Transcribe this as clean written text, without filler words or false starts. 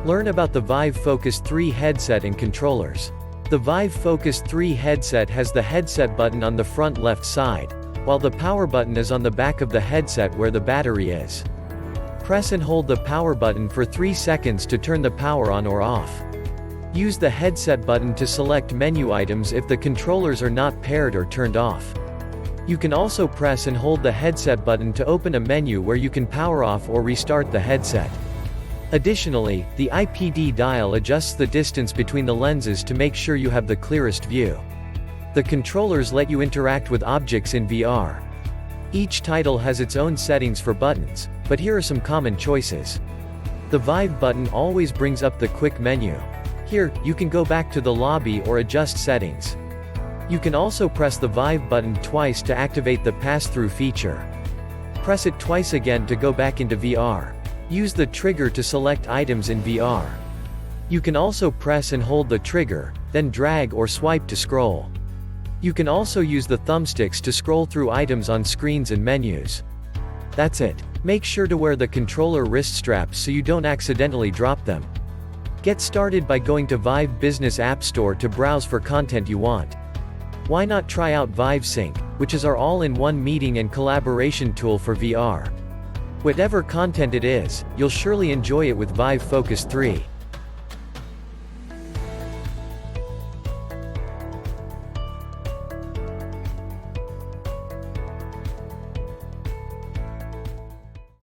Learn about the Vive Focus 3 headset and controllers. The Vive Focus 3 headset has the headset button on the front left side, while the power button is on the back of the headset where the battery is. Press and hold the power button for 3 seconds to turn the power on or off. Use the headset button to select menu items if the controllers are not paired or turned off. You can also press and hold the headset button to open a menu where you can power off or restart the headset. Additionally, the IPD dial adjusts the distance between the lenses to make sure you have the clearest view. The controllers let you interact with objects in VR. Each title has its own settings for buttons, but here are some common choices. The Vive button always brings up the quick menu. Here, you can go back to the lobby or adjust settings. You can also press the Vive button twice to activate the pass-through feature. Press it twice again to go back into VR. Use the trigger to select items in VR. You can also press and hold the trigger, then drag or swipe to scroll. You can also use the thumbsticks to scroll through items on screens and menus. That's it. Make sure to wear the controller wrist straps so you don't accidentally drop them. Get started by going to Vive Business App Store to browse for content you want. Why not try out Vive Sync, which is our all-in-one meeting and collaboration tool for VR. Whatever content it is, you'll surely enjoy it with Vive Focus 3.